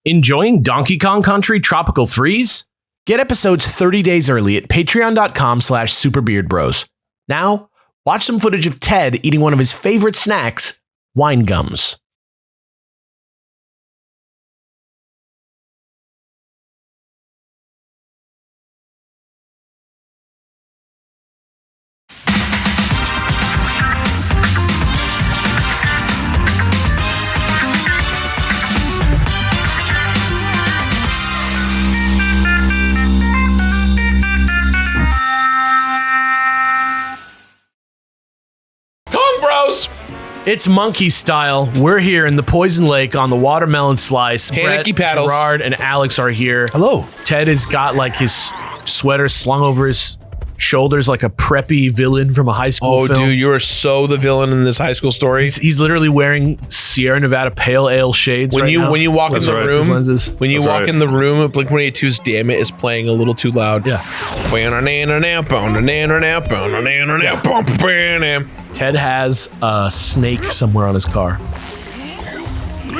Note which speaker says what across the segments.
Speaker 1: Enjoying Donkey Kong Country Tropical Freeze? Get episodes 30 days early at patreon.com/superbeardbros. Now, watch some footage of Ted eating one of his favorite snacks, wine gums. It's monkey style. We're here in the Poison Lake on the watermelon slice.
Speaker 2: Panicky
Speaker 1: Brett,
Speaker 2: paddles.
Speaker 1: Jirard, and Alex are here.
Speaker 3: Hello.
Speaker 1: Ted has got like his sweater slung over his shoulders like a preppy villain from a high school film.
Speaker 2: Oh, dude, you are so the villain in this high school story.
Speaker 1: He's literally wearing Sierra Nevada pale ale shades
Speaker 2: When
Speaker 1: right now.
Speaker 2: when you walk in the room, when you walk in the room, Blink-182's "Damn It" is playing a little too loud.
Speaker 1: Yeah. Ted has a snake somewhere on his car.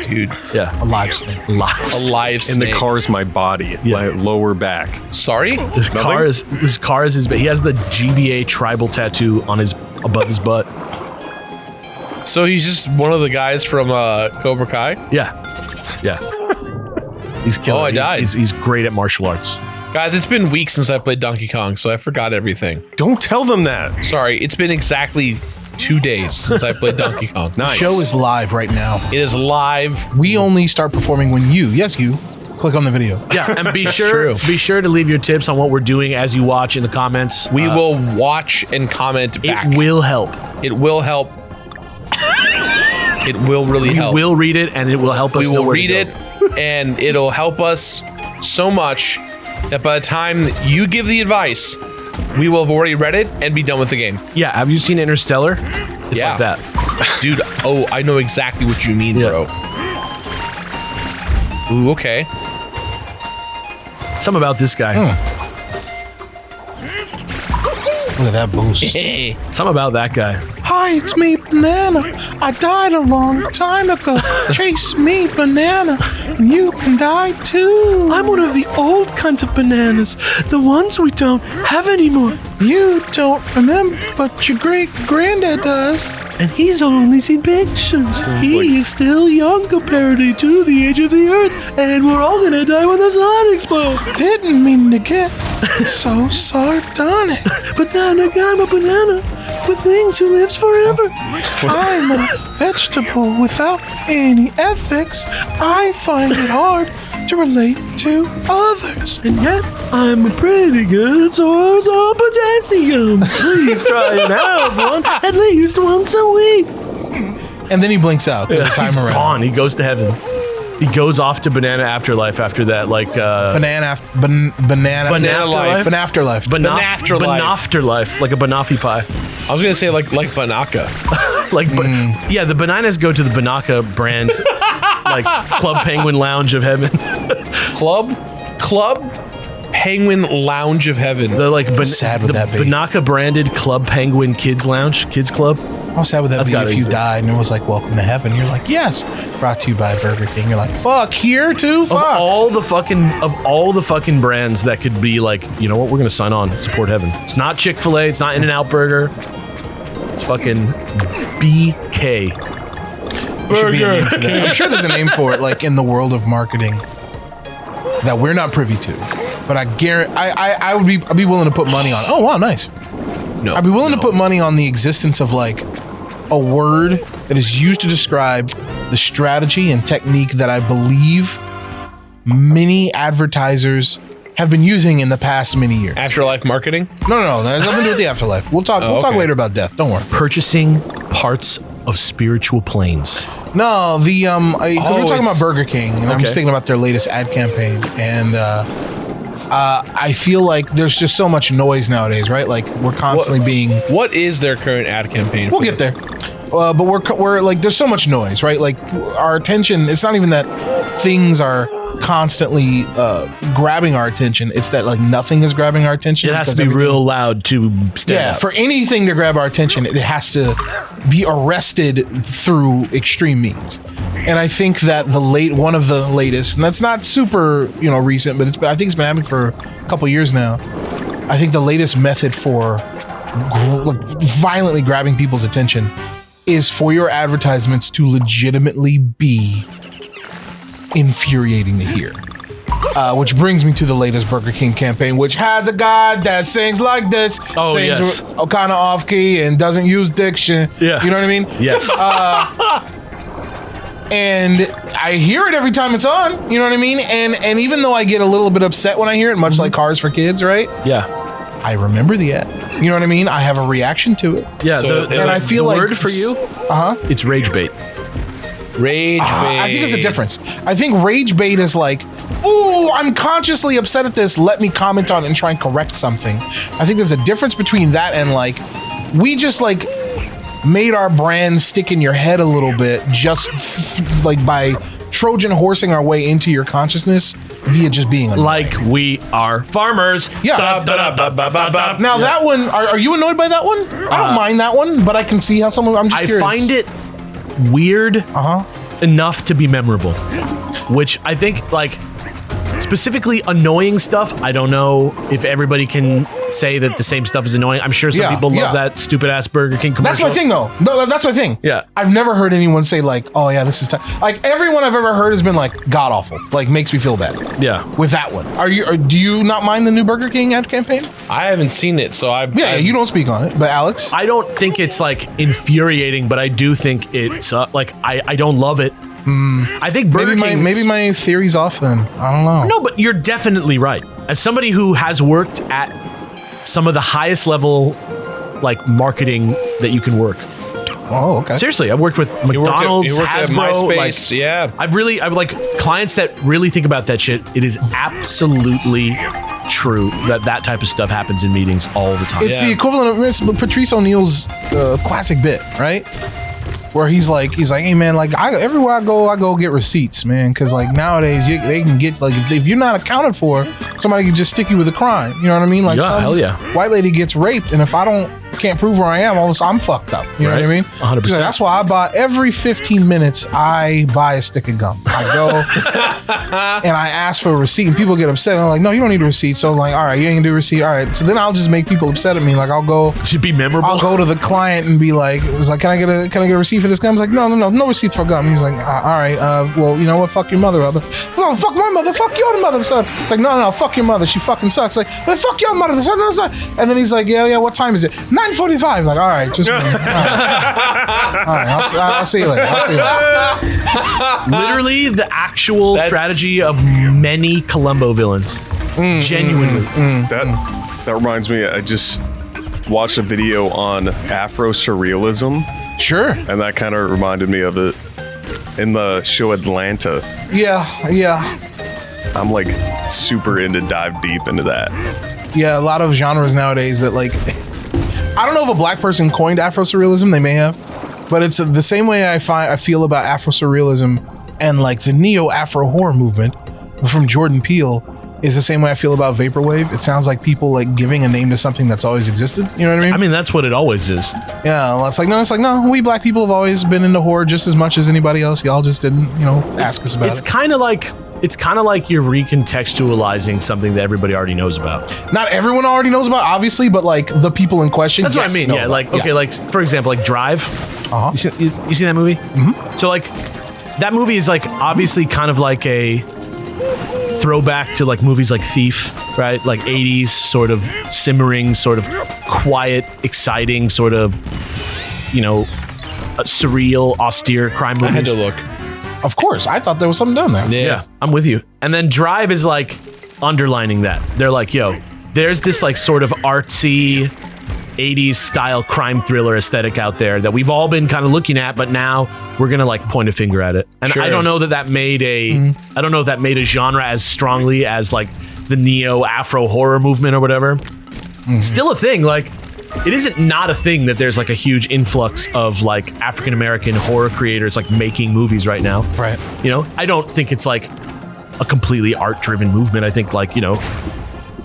Speaker 2: Dude,
Speaker 1: Yeah.
Speaker 3: A live snake.
Speaker 2: a live
Speaker 4: And the
Speaker 2: snake.
Speaker 4: car's my body, my lower back.
Speaker 2: Sorry?
Speaker 1: His car is his. He has the GBA tribal tattoo on his above his butt.
Speaker 2: So he's just one of the guys from Cobra Kai?
Speaker 1: Yeah. He's killing.
Speaker 2: Oh, I died.
Speaker 1: He's great at martial arts.
Speaker 2: Guys, it's been weeks since I played Donkey Kong, so I forgot everything.
Speaker 4: Don't tell them that.
Speaker 2: Sorry, it's been exactly 2 days since I played Donkey Kong.
Speaker 4: Nice.
Speaker 3: The show is live right now.
Speaker 2: It is live.
Speaker 3: We only start performing when you click on the video.
Speaker 1: Yeah, and be
Speaker 2: true.
Speaker 1: sure to leave your tips on what we're doing as you watch in the comments.
Speaker 2: We will watch and comment back.
Speaker 1: It will help.
Speaker 2: It will help. It will really
Speaker 1: We
Speaker 2: help.
Speaker 1: will read it, and it will help us.
Speaker 2: We
Speaker 1: know
Speaker 2: will
Speaker 1: where to
Speaker 2: read
Speaker 1: go.
Speaker 2: it, and it'll help us so much that by the time you give the advice, we will have already read it and be done with the game.
Speaker 1: Yeah, have you seen Interstellar? It's
Speaker 2: Yeah.
Speaker 1: like that.
Speaker 2: Dude, oh, I know exactly what you mean,
Speaker 1: Yeah.
Speaker 2: bro. Ooh, okay.
Speaker 1: Something about this guy.
Speaker 3: Look at that boost.
Speaker 2: Hey.
Speaker 1: Something about that guy.
Speaker 3: Hi, it's me, Banana. I died a long time ago. Chase me, Banana, and you can die too.
Speaker 1: I'm one of the old kinds of bananas, the ones we don't have anymore.
Speaker 3: You don't remember, but your great-granddad does.
Speaker 1: And he's only seen pictures. He is still young comparatively to the age of the Earth, and we're all gonna die when the sun explodes.
Speaker 3: Didn't mean to get so sardonic.
Speaker 1: But then again, I'm a banana with wings who lives forever.
Speaker 3: I'm a vegetable without any ethics. I find it hard to relate to others.
Speaker 1: And yet, I'm a pretty good source of potassium. Please try and have one at least once a week.
Speaker 3: And then he blinks out. There's a
Speaker 1: He's
Speaker 3: timer around.
Speaker 1: gone. He goes to heaven. He goes off to Banana Afterlife after that, like
Speaker 3: Banana
Speaker 1: Banafterlife?
Speaker 3: Banafterlife.
Speaker 1: Banafterlife, like a banoffee pie.
Speaker 2: I was gonna say like Banaka.
Speaker 1: Like, yeah, the bananas go to the Banaka brand, like Club Penguin Lounge of Heaven.
Speaker 2: Club Penguin Lounge of Heaven.
Speaker 1: The like
Speaker 3: sad would
Speaker 1: the
Speaker 3: that be?
Speaker 1: Banaka branded Club Penguin Kids Lounge, Kids Club.
Speaker 3: How sad would that
Speaker 1: That's
Speaker 3: be
Speaker 1: gotta
Speaker 3: if you
Speaker 1: exist.
Speaker 3: died and it was like, welcome to heaven? You're like, yes. Brought to you by Burger King. You're like, fuck, here too?
Speaker 1: Of
Speaker 3: Fuck.
Speaker 1: all the fucking brands that could be like, you know what, we're gonna sign on, support heaven. It's not Chick-fil-A, it's not In-N-Out Burger. It's fucking BK.
Speaker 3: There should be a name for that. I'm sure there's a name for it, like in the world of marketing that we're not privy to. But I guarantee, I'd be willing to put money on. Oh wow, nice.
Speaker 2: No,
Speaker 3: I'd be willing to put money on the existence of like a word that is used to describe the strategy and technique that I believe many advertisers have been using in the past many years.
Speaker 2: Afterlife marketing.
Speaker 3: No, that has nothing to do with the afterlife. We'll talk. We'll talk
Speaker 2: okay.
Speaker 3: later about death. Don't worry.
Speaker 1: Purchasing parts of spiritual planes.
Speaker 3: No, the because we're talking about
Speaker 2: it's-
Speaker 3: Burger King, and I'm just thinking about their latest ad campaign, and I feel like there's just so much noise nowadays, right? Like we're constantly being.
Speaker 2: What is their current ad campaign?
Speaker 3: We'll get there, but we're like there's so much noise, right? Like our attention. It's not even that things are constantly grabbing our attention. It's that like nothing is grabbing our attention.
Speaker 1: It has to
Speaker 3: because
Speaker 1: be
Speaker 3: everything-
Speaker 1: real loud to stand
Speaker 3: Yeah,
Speaker 1: out.
Speaker 3: for anything to grab our attention, it has to be arrested through extreme means. And I think that one of the latest, and that's not super, recent, but I think it's been happening for a couple years now. I think the latest method for violently grabbing people's attention is for your advertisements to legitimately be infuriating to hear. Which brings me to the latest Burger King campaign, which has a guy that sings like this,
Speaker 1: Oh,
Speaker 3: sings
Speaker 1: yes.
Speaker 3: kind of off key and doesn't use diction.
Speaker 1: Yeah.
Speaker 3: You know what I mean?
Speaker 1: Yes.
Speaker 3: And I hear it every time it's on. You know what I mean? And even though I get a little bit upset when I hear it, much like Cars for Kids, right?
Speaker 1: yeah.
Speaker 3: I remember the ad. You know what I mean? I have a reaction to it.
Speaker 1: Yeah.
Speaker 2: So
Speaker 3: And I feel
Speaker 1: the
Speaker 3: like
Speaker 1: word for you, it's rage bait.
Speaker 2: Rage bait.
Speaker 3: I think it's a difference. I think rage bait is like, ooh, I'm consciously upset at this. Let me comment on it and try and correct something. I think there's a difference between that and like, we just like made our brand stick in your head a little bit, just like by Trojan horsing our way into your consciousness via just being annoying.
Speaker 1: Like we are farmers.
Speaker 3: Yeah.
Speaker 1: Da-da-da-ba-ba-ba-ba.
Speaker 3: Now that one, are you annoyed by that one? I don't mind that one, but I can see how someone. I'm just
Speaker 1: I
Speaker 3: curious.
Speaker 1: find it weird enough to be memorable, which I think like specifically annoying stuff. I don't know if everybody can say that the same stuff is annoying. I'm sure some
Speaker 3: Yeah,
Speaker 1: people love
Speaker 3: yeah.
Speaker 1: that stupid ass Burger King
Speaker 3: That's
Speaker 1: commercial.
Speaker 3: my thing, though. No, that's my thing.
Speaker 1: Yeah.
Speaker 3: I've never heard anyone say like, "Oh yeah, this is like." Everyone I've ever heard has been like, "God awful," like makes me feel bad.
Speaker 1: Yeah.
Speaker 3: With that one, do you not mind the new Burger King ad campaign?
Speaker 2: I haven't seen it, so I've.
Speaker 3: Yeah, you don't speak on it, but Alex,
Speaker 1: I don't think it's like infuriating, but I do think it's like I don't love it. I think Burger King.
Speaker 3: maybe my theory's off then. I don't know.
Speaker 1: No, but you're definitely right. As somebody who has worked at some of the highest level like marketing that you can work.
Speaker 3: Oh, okay.
Speaker 1: Seriously, I've worked with
Speaker 2: You worked
Speaker 1: McDonald's,
Speaker 2: at
Speaker 1: Hasbro,
Speaker 2: MySpace, yeah.
Speaker 1: I've like clients that really think about that shit. It is absolutely true that type of stuff happens in meetings all the time.
Speaker 3: It's the equivalent of Patrice O'Neal's classic bit, right? Where he's like, hey man, like everywhere I go get receipts, man, because like nowadays they can get like if you're not accounted for, somebody can just stick you with a crime. You know what I mean? Like
Speaker 1: Yeah,
Speaker 3: some
Speaker 1: hell yeah.
Speaker 3: white lady gets raped, and if I can't prove where I am, all of a sudden I'm fucked up. You know what I
Speaker 1: Right.
Speaker 3: mean?
Speaker 1: 100%.
Speaker 3: She's like, that's why I buy every 15 minutes. I buy a stick of gum. I go and I ask for a receipt, and people get upset. And I'm like, no, you don't need a receipt. So I'm like, all right, you ain't gonna do a receipt. All right. So then I'll just make people upset at me. Like I'll go.
Speaker 1: Should be memorable.
Speaker 3: I'll go to the client and be like, can I get a receipt for this gum? He's like, no receipts for gum. He's like, all right, well, you know what? Fuck your mother. No, fuck my mother. Fuck your mother. So it's like, no, fuck your mother. She fucking sucks. Like, but fuck your mother. And then he's like, yeah. What time is it? 9:45. Like, all right, just all right. I'll see you later.
Speaker 1: Literally the actual strategy of many Columbo villains. Genuinely.
Speaker 4: That reminds me, I just watched a video on Afro surrealism,
Speaker 3: Sure.
Speaker 4: and that kind of reminded me of it in the show Atlanta.
Speaker 3: Yeah.
Speaker 4: I'm like super into dive deep into that.
Speaker 3: Yeah, a lot of genres nowadays that like, I don't know if a black person coined Afro surrealism. They may have, but it's the same way I feel about Afro surrealism and like the neo Afro horror movement from Jordan Peele is the same way I feel about vaporwave. It sounds like people like giving a name to something that's always existed. You know what I mean?
Speaker 1: I mean, that's what it always is.
Speaker 3: Yeah, well, it's like no. We black people have always been into horror just as much as anybody else. Y'all just didn't, ask us about
Speaker 1: It's
Speaker 3: it.
Speaker 1: kind of like you're recontextualizing something that everybody already knows about.
Speaker 3: Not everyone already knows about, obviously, but like the people in question.
Speaker 1: That's what I mean.
Speaker 3: know
Speaker 1: Yeah,
Speaker 3: about.
Speaker 1: like okay, like for example, like Drive. You seen that movie? Mm-hmm. So like that movie is like obviously kind of like a throwback to like movies like Thief, right? Like 80s sort of simmering, sort of quiet, exciting, sort of surreal, austere crime movies.
Speaker 2: I had to look.
Speaker 3: Of course, I thought there was something down there.
Speaker 1: Yeah, I'm with you. And then Drive is like underlining that. They're like, yo, there's this like sort of artsy 80s style crime thriller aesthetic out there that we've all been kind of looking at, but now we're gonna like point a finger at it. And
Speaker 2: Sure.
Speaker 1: I don't know that made a I don't know if that made a genre as strongly as like the neo Afro horror movement or whatever. Still a thing. Like it isn't not a thing that there's like a huge influx of like African American horror creators like making movies right now.
Speaker 3: Right.
Speaker 1: I don't think it's like a completely art-driven movement. I think like, you know,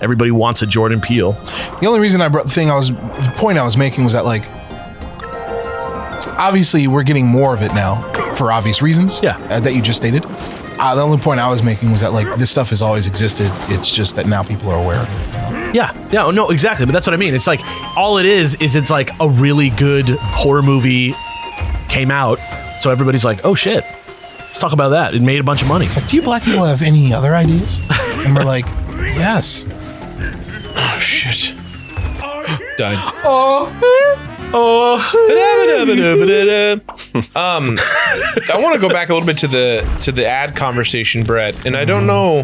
Speaker 1: everybody wants a Jordan Peele.
Speaker 3: The only reason I brought the point I was making was that like, obviously we're getting more of it now for obvious reasons.
Speaker 1: Yeah.
Speaker 3: That you just stated. The only point I was making was that like this stuff has always existed. It's just that now people are aware of it.
Speaker 1: Yeah, no, exactly. But that's what I mean. It's like all it is it's like a really good horror movie came out, so everybody's like, oh shit, let's talk about that. It made a bunch of money.
Speaker 3: It's like, do you black people have any other ideas? And we're like, yes.
Speaker 2: Oh shit. Died. I want to go back a little bit to the ad conversation, Brett, and I don't know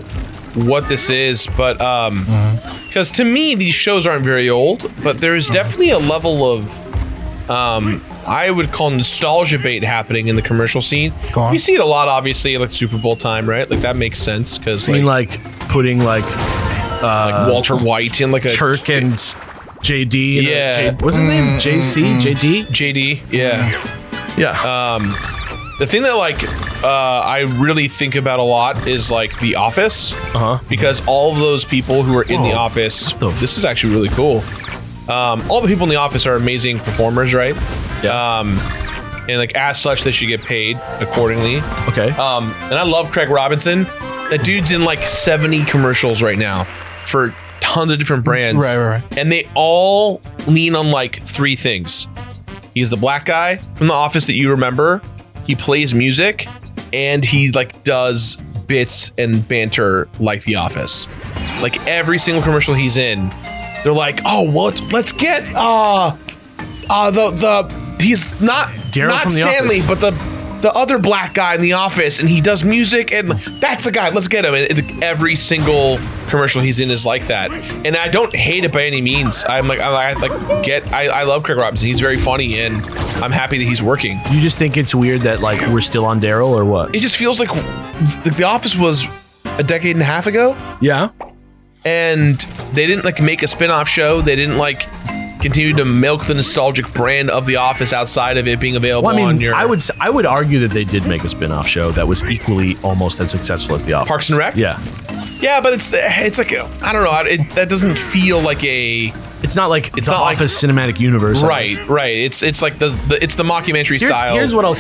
Speaker 2: what this is, but because to me these shows aren't very old, but there's definitely a level of I would call nostalgia bait happening in the commercial scene. You see it a lot, obviously, like Super Bowl time, right? Like that makes sense because
Speaker 1: like putting like
Speaker 2: Walter White in like a
Speaker 1: Turk and JD.
Speaker 2: Yeah.
Speaker 1: What's his name? JC? JD?
Speaker 2: JD. Yeah.
Speaker 1: Yeah.
Speaker 2: The thing that like I really think about a lot is like The Office, because all of those people who are in The Office, this is actually really cool. All the people in The Office are amazing performers, right?
Speaker 1: Yeah.
Speaker 2: And like as such, they should get paid accordingly.
Speaker 1: Okay.
Speaker 2: And I love Craig Robinson. That dude's in like 70 commercials right now for tons of different brands.
Speaker 3: Right.
Speaker 2: And they all lean on like three things. He's the black guy from The Office that you remember. He plays music, and he like does bits and banter like The Office. Like every single commercial he's in, they're like, "Oh, what? Let's get he's not
Speaker 1: Daryl from The
Speaker 2: Stanley,
Speaker 1: Office.
Speaker 2: but the other black guy in The Office, and he does music, and that's the guy. Let's get him." And every single commercial he's in is like that, and I don't hate it by any means. I love Craig Robinson. He's very funny, and I'm happy that he's working.
Speaker 1: You just think it's weird that like we're still on Daryl or what?
Speaker 2: It just feels like The Office was a decade and a half ago,
Speaker 1: Yeah.
Speaker 2: and they didn't like make a spin-off show. They didn't like continue to milk the nostalgic brand of The Office outside of it being available on your...
Speaker 1: I would argue that they did make a spin-off show that was equally almost as successful as The Office.
Speaker 2: Parks and Rec?
Speaker 1: Yeah.
Speaker 2: Yeah, but it's like I don't know. That doesn't feel like a...
Speaker 1: It's not like
Speaker 2: It's
Speaker 1: the
Speaker 2: not like-
Speaker 1: Office cinematic universe.
Speaker 2: Right. It's like it's the mockumentary style.
Speaker 1: Here's what I'll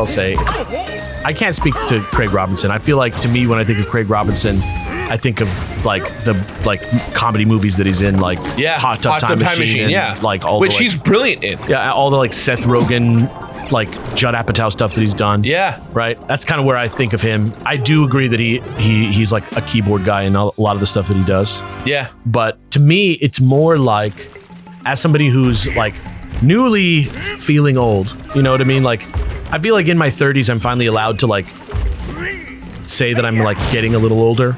Speaker 1: say. I can't speak to Craig Robinson. I feel like to me when I think of Craig Robinson, I think of like the comedy movies that he's in, like Hot Tub Time Machine, and,
Speaker 2: yeah,
Speaker 1: like all
Speaker 2: which
Speaker 1: the, like,
Speaker 2: he's brilliant in.
Speaker 1: Yeah, all the like Seth Rogen, like Judd Apatow stuff that he's done.
Speaker 2: Yeah,
Speaker 1: right. That's kind of where I think of him. I do agree that he's like a keyboard guy in a lot of the stuff that he does.
Speaker 2: Yeah,
Speaker 1: but to me, it's more like as somebody who's like newly feeling old. You know what I mean? Like I feel like in my 30s, I'm finally allowed to like say that I'm like getting a little older.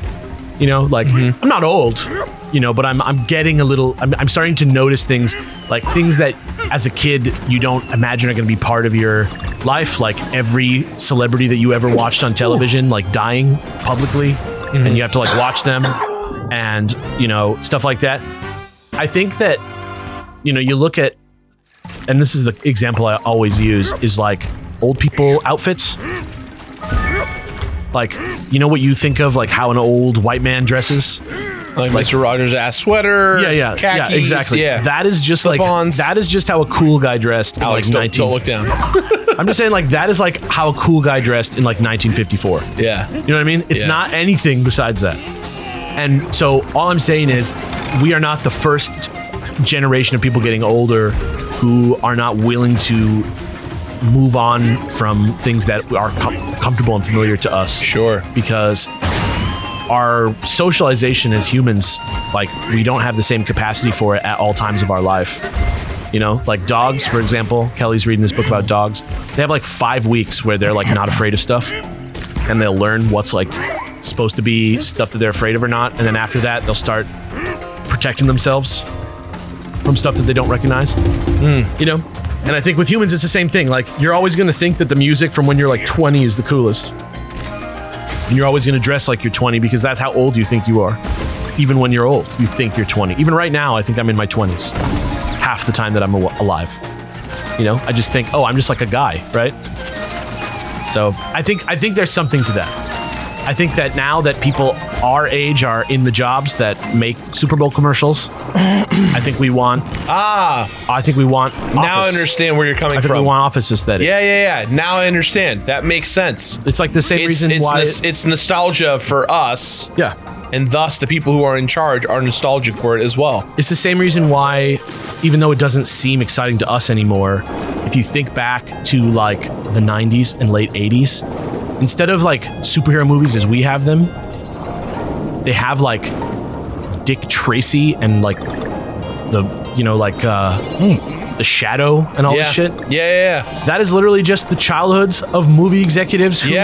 Speaker 1: You know, like I'm not old, you know, but I'm getting a little, I'm starting to notice things like things that as a kid you don't imagine are going to be part of your life. Like every celebrity that you ever watched on television, like dying publicly and you have to like watch them and, you know, stuff like that. I think that, you know, you look at, and this is the example I always use is like old people outfits. Like, you know what you think of, like how an old white man dresses?
Speaker 2: like Mr. Rogers' ass sweater.
Speaker 1: Yeah,
Speaker 2: khakis,
Speaker 1: exactly.
Speaker 2: Yeah.
Speaker 1: That is just
Speaker 2: Slip-ons.
Speaker 1: like, that is just how a cool guy dressed
Speaker 2: Alex,
Speaker 1: in like
Speaker 2: don't look down.
Speaker 1: I'm just saying like, that is like how a cool guy dressed in like 1954.
Speaker 2: Yeah.
Speaker 1: You know what I mean? It's not anything besides that. And so all I'm saying is we are not the first generation of people getting older who are not willing to move on from things that are comfortable and familiar to us.
Speaker 2: Sure.
Speaker 1: Because our socialization as humans, like we don't have the same capacity for it at all times of our life. You know, like dogs, for example, Kelly's reading this book about dogs. They have like 5 weeks where they're like not afraid of stuff and they'll learn what's like supposed to be stuff that they're afraid of or not. And then after that, they'll start protecting themselves from stuff that they don't recognize. You know? And I think with humans, it's the same thing. Like, you're always going to think that the music from when you're like 20 is the coolest. And you're always going to dress like you're 20 because that's how old you think you are. Even when you're old, you think you're 20. Even right now, I think I'm in my 20s. Half the time that I'm alive. You know, I just think, oh, I'm just like a guy, right? So I think there's something to that. I think that now that people our age are in the jobs that make Super Bowl commercials, I think we want. I think we want. Office.
Speaker 2: Now I understand where you're coming
Speaker 1: I think
Speaker 2: from.
Speaker 1: we want office aesthetic.
Speaker 2: Yeah. Now I understand. That makes sense.
Speaker 1: It's like the same reason why
Speaker 2: it's nostalgia for us.
Speaker 1: Yeah.
Speaker 2: And thus the people who are in charge are nostalgic for it as well.
Speaker 1: It's the same reason why, even though it doesn't seem exciting to us anymore, if you think back to like the 90s and late 80s, instead of like superhero movies as we have them, they have like Dick Tracy and like the Shadow and all this shit.
Speaker 2: Yeah.
Speaker 1: That is literally just the childhoods of movie executives who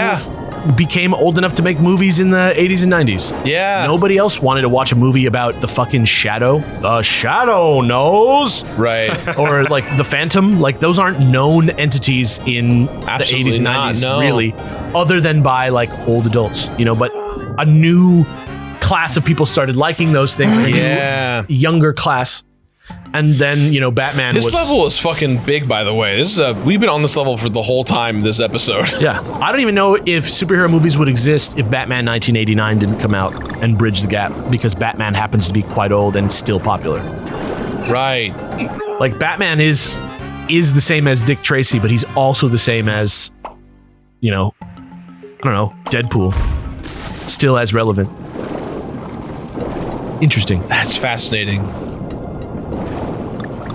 Speaker 1: became old enough to make movies in the 80s and 90s.
Speaker 2: Yeah.
Speaker 1: Nobody else wanted to watch a movie about the fucking Shadow. The Shadow knows.
Speaker 2: Right.
Speaker 1: Or like the Phantom. Like those aren't known entities in the 80s and 90s, really, other than by like old adults, but a new class of people started liking those things.
Speaker 2: Yeah.
Speaker 1: Younger class. And then, Batman
Speaker 2: This level is fucking big, by the way. This is we've been on this level for the whole time this episode.
Speaker 1: Yeah. I don't even know if superhero movies would exist if Batman 1989 didn't come out and bridge the gap, because Batman happens to be quite old and still popular.
Speaker 2: Right.
Speaker 1: Like, Batman is the same as Dick Tracy, but he's also the same as, Deadpool. Still as relevant. Interesting.
Speaker 2: That's fascinating.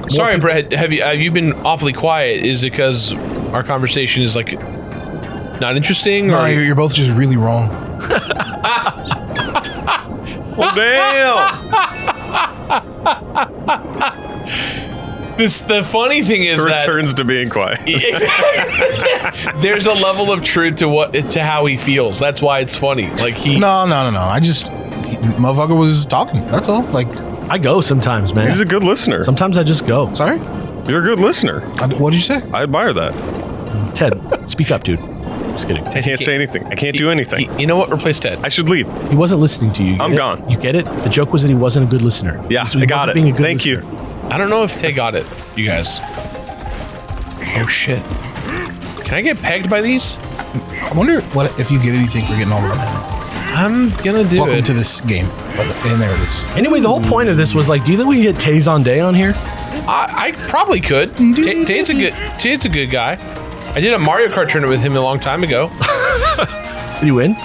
Speaker 2: Sorry, Brett. Have you been awfully quiet? Is it because our conversation is like not interesting?
Speaker 3: No, you're both just really wrong.
Speaker 2: Well, damn. The funny thing is that
Speaker 4: returns to being quiet.
Speaker 2: There's a level of truth to how he feels. That's why it's funny. Like
Speaker 3: No. Motherfucker was talking. That's all. Like.
Speaker 1: I go sometimes, man.
Speaker 4: He's a good listener.
Speaker 1: Sometimes I just go.
Speaker 3: Sorry?
Speaker 4: You're a good listener.
Speaker 3: What did you say?
Speaker 4: I admire that.
Speaker 1: Ted, speak up, dude. Just kidding.
Speaker 4: I can't say anything. I can't do anything.
Speaker 2: You know what? Replace Ted.
Speaker 4: I should leave.
Speaker 1: He wasn't listening to you.
Speaker 4: I'm gone.
Speaker 1: You get it? The joke was that he wasn't a good listener.
Speaker 4: Yeah,
Speaker 1: He
Speaker 4: I got
Speaker 1: wasn't
Speaker 4: it.
Speaker 1: being a good
Speaker 4: Thank you.
Speaker 1: listener.
Speaker 2: I don't know if Ted got it, you guys. Oh, shit. Can I get pegged by these?
Speaker 3: I wonder if you get anything for getting all of them.
Speaker 2: I'm gonna do
Speaker 3: Welcome
Speaker 2: it.
Speaker 3: to this game. And there it is.
Speaker 1: Anyway, the whole point of this was like, do you think we can get Tay Zonday on here?
Speaker 2: I probably could. Ted's a good guy. I did a Mario Kart tournament with him a long time ago.
Speaker 1: Did you win?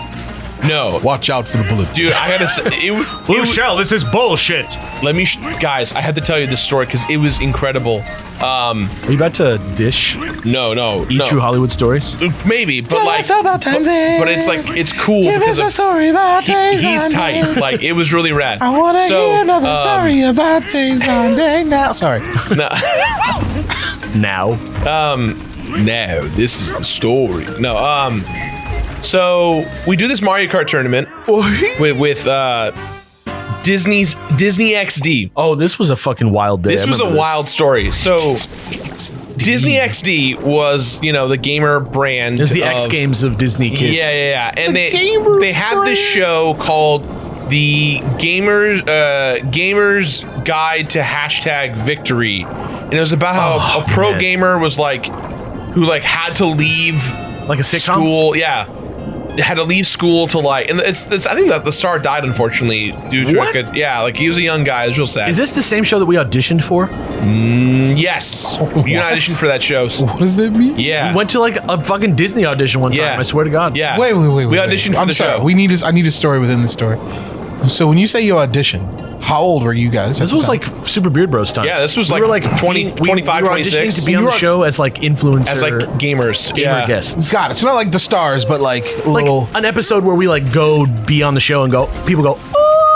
Speaker 2: No.
Speaker 3: Watch out for the bullet.
Speaker 2: Dude, I gotta say,
Speaker 1: Blue Shell, this is bullshit.
Speaker 2: let me, guys, I have to tell you this story because it was incredible.
Speaker 1: Are you about to dish
Speaker 2: No.
Speaker 1: True Hollywood stories?
Speaker 2: Maybe, but
Speaker 3: Tell
Speaker 2: like,
Speaker 3: us about Tay Zonday.
Speaker 2: but it's like, it's cool
Speaker 3: Give
Speaker 2: because
Speaker 3: us a
Speaker 2: of,
Speaker 3: story about Tay
Speaker 2: he's
Speaker 3: Zonday.
Speaker 2: tight. Like, it was really rad.
Speaker 3: I want to hear another story about Tay Zonday now. Sorry.
Speaker 1: Now.
Speaker 2: No, this is the story. No, so we do this Mario Kart tournament with Disney XD.
Speaker 1: Oh, this was a fucking wild day.
Speaker 2: This was a wild story. So Disney XD was, the gamer brand.
Speaker 1: It was the X Games of Disney kids.
Speaker 2: Yeah. And they had this show called the Gamers Guide to #Victory. And it was about how a pro gamer was who had to leave
Speaker 1: Like a sitcom?
Speaker 2: school. Yeah. Had to leave school to and it's I think that the star died unfortunately due to
Speaker 1: What?
Speaker 2: he was a young guy. It was real sad.
Speaker 1: Is this the same show that we auditioned for?
Speaker 2: Yes. You can audition for that show.
Speaker 3: What does that mean?
Speaker 2: Yeah.
Speaker 1: We went to like a fucking Disney audition one time.
Speaker 2: Yeah.
Speaker 1: I swear to God.
Speaker 2: Yeah.
Speaker 3: Wait.
Speaker 2: We auditioned for
Speaker 3: I'm
Speaker 2: the
Speaker 3: sorry.
Speaker 2: show.
Speaker 3: I need a story within the story. So when you say you audition, how old were you guys?
Speaker 1: This was like Super Beard Bros time.
Speaker 2: Yeah, this was
Speaker 1: we
Speaker 2: like
Speaker 1: were
Speaker 2: 20, 25,
Speaker 1: we were
Speaker 2: 26.
Speaker 1: auditioning to be on the show as like influencer,
Speaker 2: As gamers.
Speaker 1: gamer guests.
Speaker 3: Got it. It's not like the stars, but like little.
Speaker 1: Like an episode where we go be on the show and people go,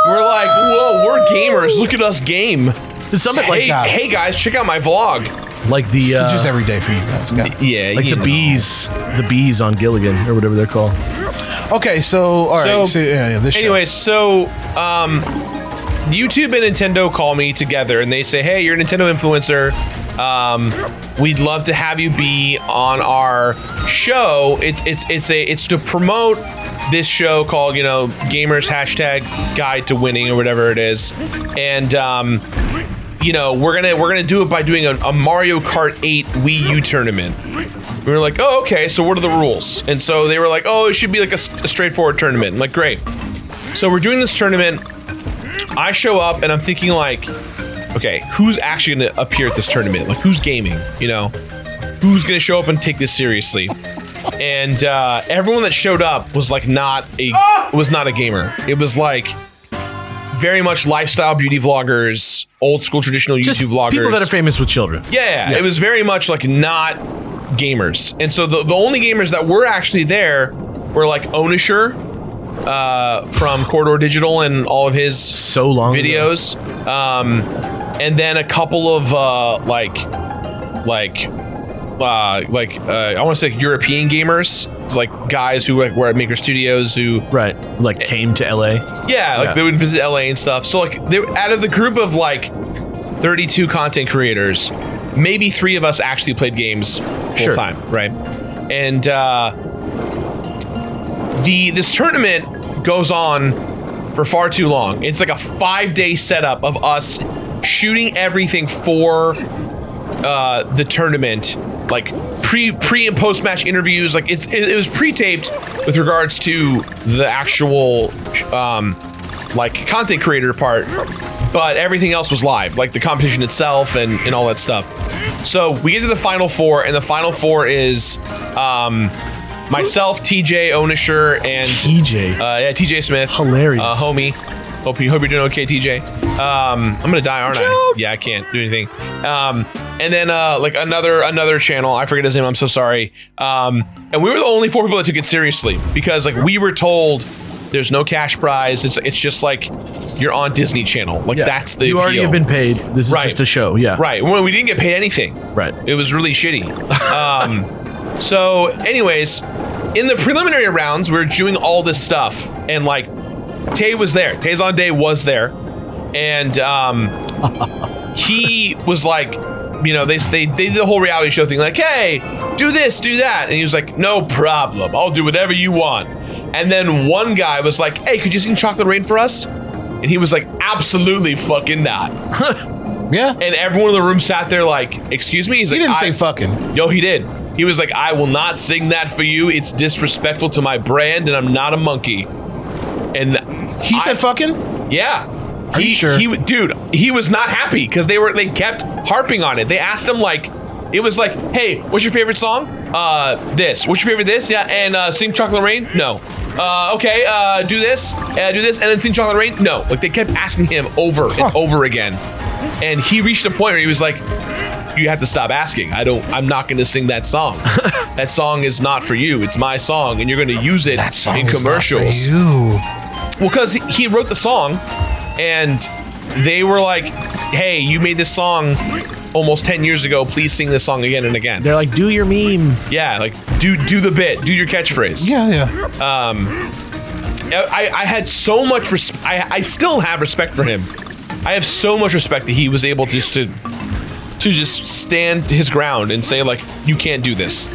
Speaker 2: We're like, whoa, we're gamers. Look at us game.
Speaker 1: did something
Speaker 2: Hey guys, check out my vlog.
Speaker 1: like the
Speaker 3: It's just every day for you guys. Got it.
Speaker 2: Yeah,
Speaker 1: like the bees on Gilligan or whatever they're called.
Speaker 3: Okay, so all right.
Speaker 2: So,
Speaker 3: This show.
Speaker 2: Anyway, so YouTube and Nintendo call me together and they say, "Hey, you're a Nintendo influencer. We'd love to have you be on our show. It's to promote this show called Gamers #Guide to Winning or whatever it is, and we're gonna do it by doing a Mario Kart 8 Wii U tournament." We were like, oh, okay, so what are the rules? And so they were like, oh, it should be like a straightforward tournament. I'm like, great. So we're doing this tournament. I show up and I'm thinking like, okay, who's actually gonna appear at this tournament? Like, who's gaming, you know? Who's gonna show up and take this seriously? And everyone that showed up was like not a gamer. It was like very much lifestyle beauty vloggers, old school traditional
Speaker 1: Just
Speaker 2: YouTube vloggers.
Speaker 1: people that are famous with children.
Speaker 2: Yeah, it was very much like not gamers. And so the only gamers that were actually there were like Onisher from Corridor Digital and all of his videos. And then a couple of I want to say European gamers, like guys who were at Maker Studios who
Speaker 1: came to LA.
Speaker 2: Yeah, they would visit LA and stuff. So like they out of the group of like 32 content creators, maybe 3 of us actually played games full time, right? And this tournament goes on for far too long. It's like a 5-day setup of us shooting everything for the tournament, like pre and post match interviews. Like it was pre-taped with regards to the actual like content creator part, but everything else was live, like the competition itself and all that stuff. So we get to the final 4, and the final 4 is myself, TJ, Onisher, and TJ Smith.
Speaker 1: Hilarious.
Speaker 2: Homie. Hope you're doing okay, TJ. I'm gonna die, aren't I? Yeah, I can't do anything. And then like another channel, I forget his name, I'm so sorry. And we were the only 4 people that took it seriously, because like we were told there's no cash prize. It's just like you're on Disney Channel. Like that's the
Speaker 1: you already
Speaker 2: appeal.
Speaker 1: have been paid. This is just a show. Yeah.
Speaker 2: Right. Well, we didn't get paid anything.
Speaker 1: Right.
Speaker 2: It was really shitty. So anyways, in the preliminary rounds, we were doing all this stuff, and like Tay was there. Tay Zonday was there, and he was like, you know, they did the whole reality show thing, like, hey, do this, do that, and he was like, no problem, I'll do whatever you want. And then one guy was like, hey, could you sing Chocolate Rain for us? And he was like, absolutely fucking not.
Speaker 3: Yeah.
Speaker 2: And everyone in the room sat there like, excuse me? He's like,
Speaker 3: he didn't say fucking.
Speaker 2: Yo, he did. He was like, I will not sing that for you. It's disrespectful to my brand, and I'm not a monkey. And
Speaker 3: he said fucking?
Speaker 2: Yeah.
Speaker 3: Are you sure?
Speaker 2: Dude, he was not happy because they kept harping on it. They asked him like, it was like, hey, what's your favorite song? This. What's your favorite this? Yeah, and sing Chocolate Rain? No. Okay, do this, and then sing Chocolate Rain? No. Like they kept asking him over and over again. And he reached a point where he was like, you have to stop asking. I'm not going to sing that song. That song is not for you. It's my song, and you're going to use it in commercials.
Speaker 3: Not for you.
Speaker 2: Well, because he wrote the song, and they were like, hey, you made this song almost 10 years ago. Please sing this song again and again.
Speaker 1: They're like, do your meme.
Speaker 2: Yeah, like do the bit, do your catchphrase.
Speaker 3: Yeah.
Speaker 2: I had so much respect. I still have respect for him. I have so much respect that he was able to just stand his ground and say like, you can't do this,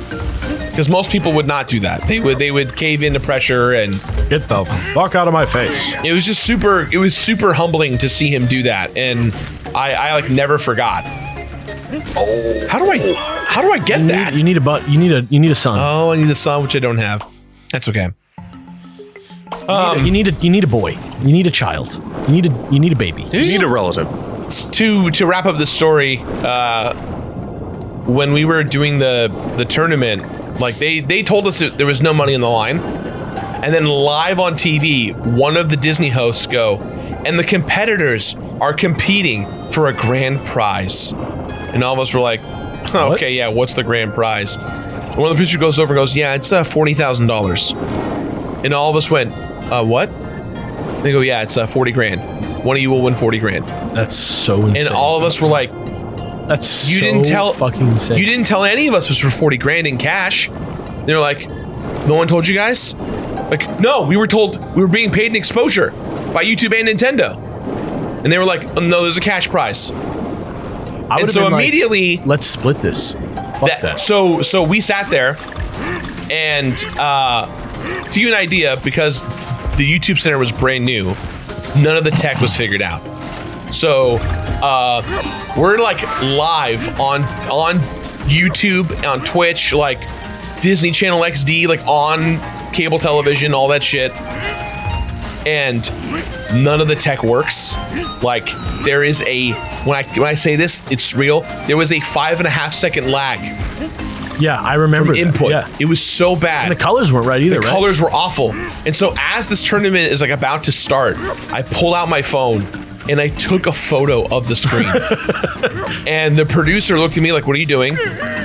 Speaker 2: because most people would not do that. They would cave into pressure and
Speaker 1: get the fuck out of my face.
Speaker 2: It was just super humbling to see him do that, and I like never forgot. Oh, how do I get that?
Speaker 1: You need a son.
Speaker 2: Oh, I need a son, which I don't have. That's okay.
Speaker 1: You need a boy. You need a child. You need a baby.
Speaker 4: You need a relative.
Speaker 2: To wrap up the story, when we were doing the tournament, like they told us that there was no money on the line, and then live on TV, one of the Disney hosts go, and the competitors are competing for a grand prize, and all of us were like, oh, okay, yeah, what's the grand prize? And one of the producers goes over and goes, yeah, it's $40,000, and all of us went, what? And they go, yeah, it's 40 grand. One of you will win 40 grand.
Speaker 1: That's so insane.
Speaker 2: And all of us were like,
Speaker 1: that's fucking insane.
Speaker 2: You didn't tell any of us it was for 40 grand in cash. They're like, no one told you guys? Like, no, we were told we were being paid in exposure by YouTube and Nintendo. And they were like, oh, no, there's a cash prize. And so immediately,
Speaker 1: like, let's split this. Fuck that.
Speaker 2: So we sat there, and to give you an idea, because the YouTube Center was brand new, none of the tech was figured out. So we're like live on YouTube, on Twitch, like Disney Channel XD like on cable television, all that shit. And none of the tech works. Like there is a when I say this, it's real. There was a 5.5 second lag
Speaker 1: Yeah, I remember
Speaker 2: from input.
Speaker 1: Yeah.
Speaker 2: It was so bad.
Speaker 1: And the colors weren't right either.
Speaker 2: The colors were awful. And so as this tournament is like about to start, I pull out my phone and I took a photo of the screen. And the producer looked at me like, what are you doing?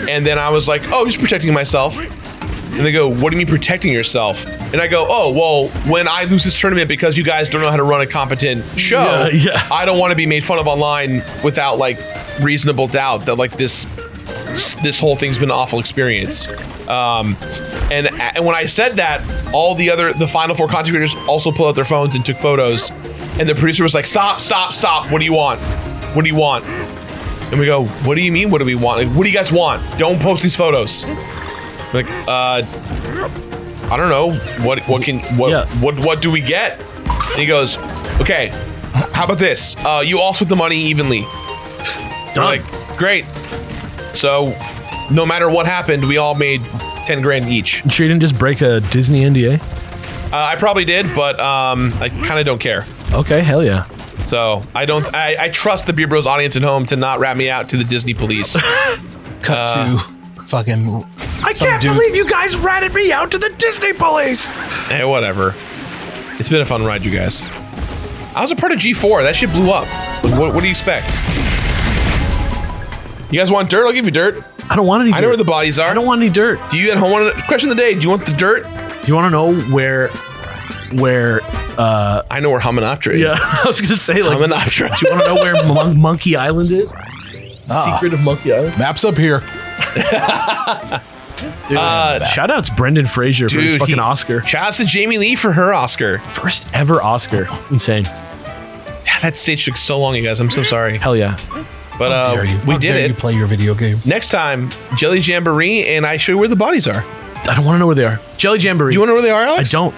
Speaker 2: And then I was like, oh, just protecting myself. And they go, what do you mean protecting yourself? And I go, oh, well, when I lose this tournament because you guys don't know how to run a competent show, I don't want to be made fun of online without like reasonable doubt that like this whole thing's been an awful experience. And when I said that, all the final four content creators also pulled out their phones and took photos. And the producer was like, stop. What do you want? What do you want? And we go, what do you mean? What do we want? Like, what do you guys want? Don't post these photos. We're like, I don't know. What do we get? And he goes, okay, how about this? You all split the money evenly. We're like, great. So no matter what happened, we all made 10 grand each.
Speaker 1: You sure you didn't just break a Disney NDA?
Speaker 2: I probably did, but I kind of don't care.
Speaker 1: Okay, hell yeah.
Speaker 2: So I trust the Beer Bros audience at home to not rat me out to the Disney police.
Speaker 3: Cut to fucking.
Speaker 1: I can't believe you guys ratted me out to the Disney police.
Speaker 2: Hey, whatever. It's been a fun ride, you guys. I was a part of G4. That shit blew up. What do you expect? You guys want dirt? I'll give you dirt.
Speaker 1: I don't want any dirt.
Speaker 2: I know where the bodies are.
Speaker 1: I don't want any dirt.
Speaker 2: Do you at home want question of the day? Do you want the dirt?
Speaker 1: Do you want to know where
Speaker 2: I know where Hamanoptera is.
Speaker 1: Yeah, I was gonna say like
Speaker 2: Hamanoptera.
Speaker 1: Do you want to know where Monkey Island is? Secret of Monkey Island.
Speaker 3: Maps up here.
Speaker 1: Dude, shout outs Brendan Fraser for his fucking Oscar.
Speaker 2: Shout outs to Jamie Lee for her Oscar.
Speaker 1: First ever Oscar. Insane.
Speaker 2: Yeah, that stage took so long, you guys. I'm so sorry.
Speaker 1: Hell yeah.
Speaker 2: But we did it.
Speaker 3: You play your video game.
Speaker 2: Next time, Jelly Jamboree, and I show you where the bodies are.
Speaker 1: I don't want to know where they are. Jelly Jamboree.
Speaker 2: Do you want to know where they are, Alex?
Speaker 1: I don't.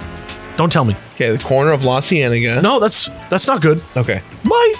Speaker 1: Don't tell me.
Speaker 2: Okay, the corner of La Cienega.
Speaker 1: No, that's not good.
Speaker 2: Okay.
Speaker 1: Bye.